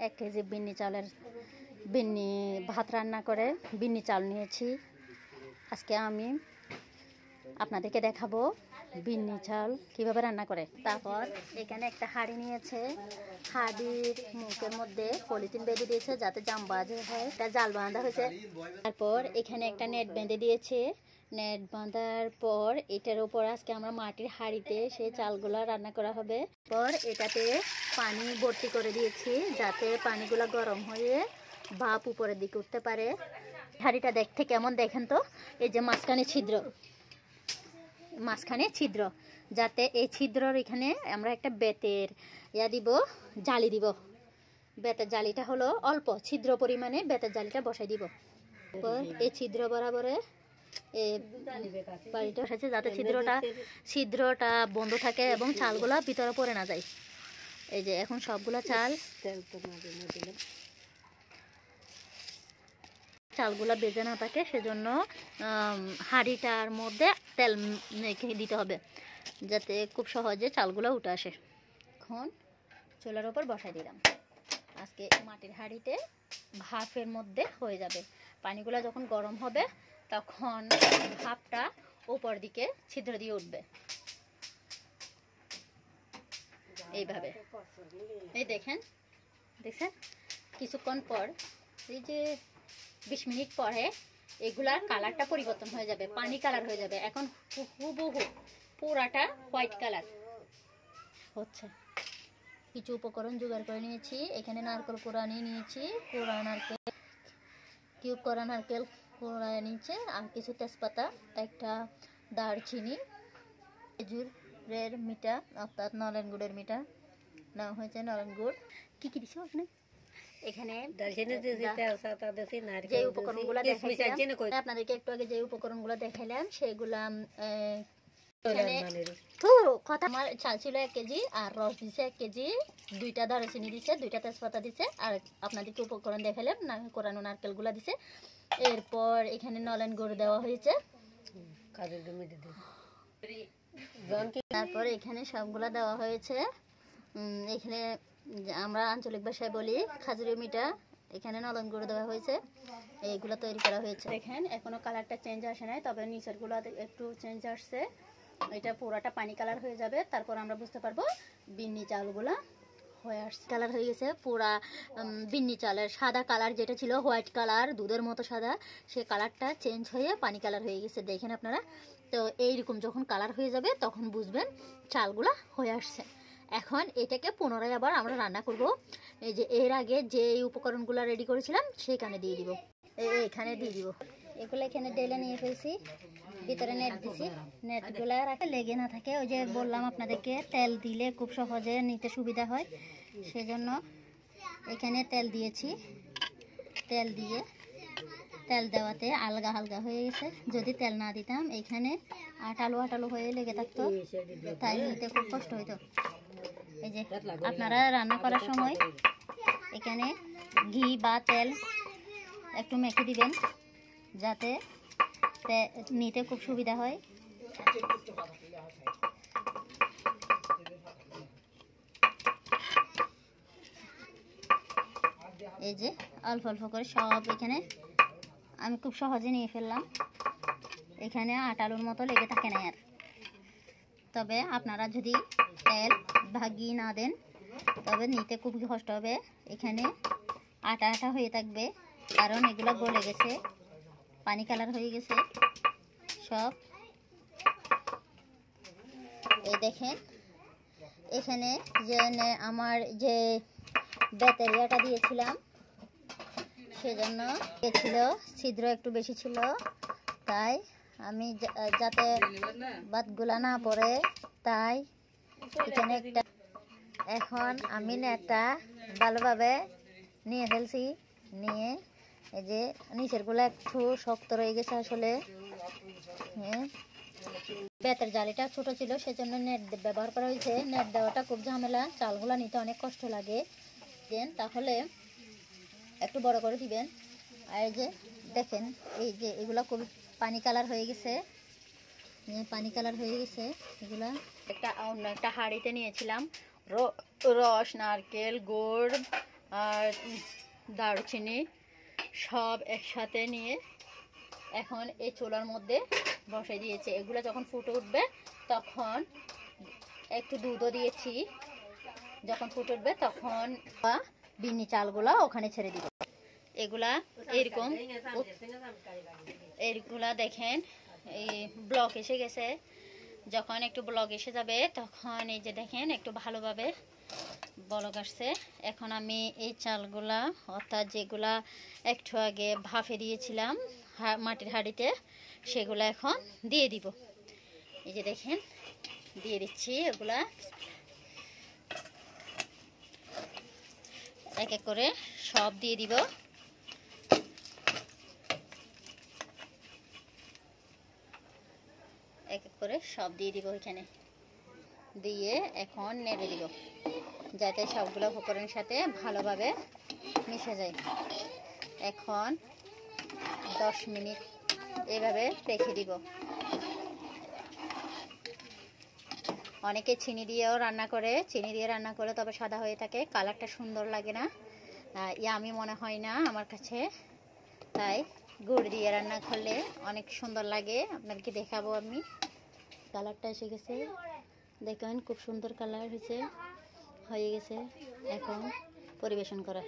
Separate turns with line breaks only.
1 KG Binni ভাত রান্না করে বিন্নি চাল নিয়েছি। আজকে আমি আপনাদেরকে দেখাবো বিন্নি চাল কিভাবে রান্না করে। তারপর এখানে একটা হাঁড়ি নিয়েছে, হাঁড়ির মুখের মধ্যে পলিথিন বেঁধে দিয়েছে যাতে জাম বাজে হয়, এটা জাল বাঁধা হয়েছে। তারপর এখানে একটা নেট বেঁধে দিয়েছে। নেট বাঁধার পর এটার উপর আজকে আমরা মাটির হাঁড়িতে সেই চালগুলা রান্না করা হবে। পর এটাতে পানি ভর্তি করে দিয়েছি যাতে পানিগুলা গরম হয়ে ভাপ উপরের দিকে উঠতে পারে। হাঁড়িটা দেখতে কেমন দেখেন তো, এই যে মাঝখানে ছিদ্র, যাতে এই ছিদ্রর এখানে আমরা একটা বেতের দিব, জালি দিব। বেতের জালিটা হলো অল্প ছিদ্র পরিমাণে বেতের জালিটা বসাই দিব। এই ছিদ্র বরাবরে বাড়িটা হয়েছে যাতে ছিদ্রটা বন্ধ থাকে এবং চালগুলা ভিতরে পড়ে না যায়। এই যে এখন সবগুলা চালগুলা বেজে না থাকে, সেজন্য হাঁড়িটার মধ্যে তেল মেখে দিতে হবে যাতে খুব সহজে চালগুলো উঠে আসে। এখন চুলার উপর বসাই দিলাম। আজকে মাটির হাঁড়িতে ভাপের মধ্যে হয়ে যাবে। পানিগুলো যখন গরম হবে তখন ভাপটা উপর দিকে ছিদ্র দিয়ে উঠবে এইভাবে। এই দেখছেন কিছুক্ষণ পর, এই যে 20 মিনিট পরে এগুলার কালারটা পরিবর্তন হয়ে যাবে, পানি কালার হয়ে যাবে। এখন হুবহু পুরাটা হোয়াইট কালার হচ্ছে। কিছু উপকরণ জোগাড় করে নিয়েছি। এখানে নারকেল কোড়া নিয়েছি, কিউব করা নারকেল কোড়া নিয়েছে, আর কিছু তেজপাতা, একটা দারচিনি, খেজুরের মিঠা অর্থাৎ নলেন গুড়ের মিঠা নেওয়া হয়েছে। নলেন গুড় কি দিছে এখানে যে উপকরণগুলো আপনাদেরকে একটু আগে যে উপকরণগুলো দেখাইলাম সেগুলা আমার চাল ছিল 1 কেজি, আর রস দিছে 1 কেজি, 2টা দারচিনি দিছে, 2টা তেজপাতা দিছে, আর আপনাদেরকে উপকরণ দেখাইলাম কোরানো নারকেল গুলা দিছে। এরপর এখানে নলেন গুড় দেওয়া হয়েছে। তারপর এখানে সবগুলা দেওয়া হয়েছে। এখানে আমরা আঞ্চলিক ভাষায় বলি খাজুরি মিঠা, এখানে নলেন গুঁড়ো দেওয়া হয়েছে। এইগুলো তৈরি করা হয়েছে। দেখেন এখনো কালারটা চেঞ্জ আসে নাই, তবে নিচের গুলো একটু চেঞ্জ আসছে। এটা পুরাটা পানি কালার হয়ে যাবে, তারপর আমরা বুঝতে পারবো বিন্নি চালগুলা হয়ে আসছে, কালার হয়ে গেছে। পুরা বিন্নি চালের সাদা কালার যেটা ছিল হোয়াইট কালার, দুধের মতো সাদা, সে কালারটা চেঞ্জ হয়ে পানি কালার হয়ে গেছে। দেখেন আপনারা, তো এইরকম যখন কালার হয়ে যাবে তখন বুঝবেন চালগুলা হয়ে আসছে। এখন এটাকে পুনরায় আবার আমরা রান্না করব। এই যে এর আগে যে উপকরণগুলো রেডি করেছিলাম সেখানে দিয়ে দিব, এখানে দিয়ে দিব। এগুলো এখানে ঢেলে নিয়ে ফেলছি, ভিতরে নেট দিছি, নেটগুলো রাখে লেগে না থাকে। ওই যে বললাম আপনাদেরকে তেল দিলে খুব সহজে নিতে সুবিধা হয়, সেজন্য এখানে তেল দিয়েছি। তেল দেওয়াতে আলগা হালকা হয়ে গেছে। যদি তেল না দিতাম এখানে আটালো হয়ে লেগে থাকতো, তাই নিতে খুব কষ্ট হইতো। এই যে আপনারা রান্না করার সময় এখানে ঘি বা তেল একটু মেখে দিবেন যাতে নিতে খুব সুবিধা হয়। এই যে অল্প অল্প করে সব এখানে আমি খুব সহজে নিয়ে ফেললাম। এখানে আটালোর মতো লেগে থাকে না আর। তবে আপনারা যদি তেল ভাগি না দেন তবে নিতে খুব কষ্ট হবে। এখানে আটা হয়ে থাকবে, কারণ এগুলো গলে গেছে, পানি কালার হয়ে গেছে সব। এই দেখেন এখানে যে আমার যে ব্যাটারিয়াটা দিয়েছিলাম সেজন্য ছিল ছিদ্র একটু বেশি ছিল, তাই আমি যাতে ভাতগুলা না পড়ে তাই এখানে একটা। এখন আমি নেটটা ভালোভাবে নিয়ে ফেলছি, নিয়ে এই যে নিচের গুলা একটু শক্ত রয়ে গেছে আসলে। বেতের জালিটা ছোট ছিল সেজন্য নেট ব্যবহার করা হয়েছে। নেট দেওয়াটা খুব ঝামেলা, চালগুলা নিতে অনেক কষ্ট লাগে। দেন তাহলে একটু বড় করে দিবেন। আর এই যে দেখেন এই যে এগুলা খুব পানি কালার হয়ে গেছে, এগুলা অন্য একটা হাঁড়িতে নিয়েছিলাম রস, নারকেল, গুড় আর দারুচিনি সব একসাথে নিয়ে এখন এই চুলার মধ্যে বসাই দিয়েছি। এগুলো যখন ফুটে উঠবে তখন একটু দুধও দিয়েছি, যখন ফুটে উঠবে তখন বিন্নি চালগুলা ওখানে ছেড়ে দিব। এগুলা এইগুলা দেখেন এই ব্লক এসে গেছে। যখন একটু ব্লক এসে যাবে তখন এই যে দেখেন একটু ভালোভাবে ব্লক আসছে। এখন আমি এই চালগুলা অর্থাৎ যেগুলা একটু আগে ভাপে দিয়েছিলাম মাটির হাঁড়িতে সেগুলো এখন দিয়ে দিব। এই যে দেখেন দিয়ে দিচ্ছি। এগুলা এক এক করে সব দিয়ে দিব। এক এক করে সব দিয়ে দিব। এখানে দিয়ে এখন নেড়ে দিব যাতে সবগুলো উপকরণের সাথে ভালোভাবে মিশে যায়। এখন 10 মিনিট এভাবে রেখে দিব। অনেকে চিনি দিয়েও রান্না করে, চিনি দিয়ে রান্না করে তবে সাদা হয়ে থাকে, কালারটা সুন্দর লাগে না, আমি মনে হয় না আমার কাছে। তাই গুড় দিয়ে রান্না করলে অনেক সুন্দর লাগে। আপনাদেরকে দেখাবো আমি। কালারটা এসে গেছে, দেখেন খুব সুন্দর কালার হয়ে গেছে। এখন পরিবেশন করা।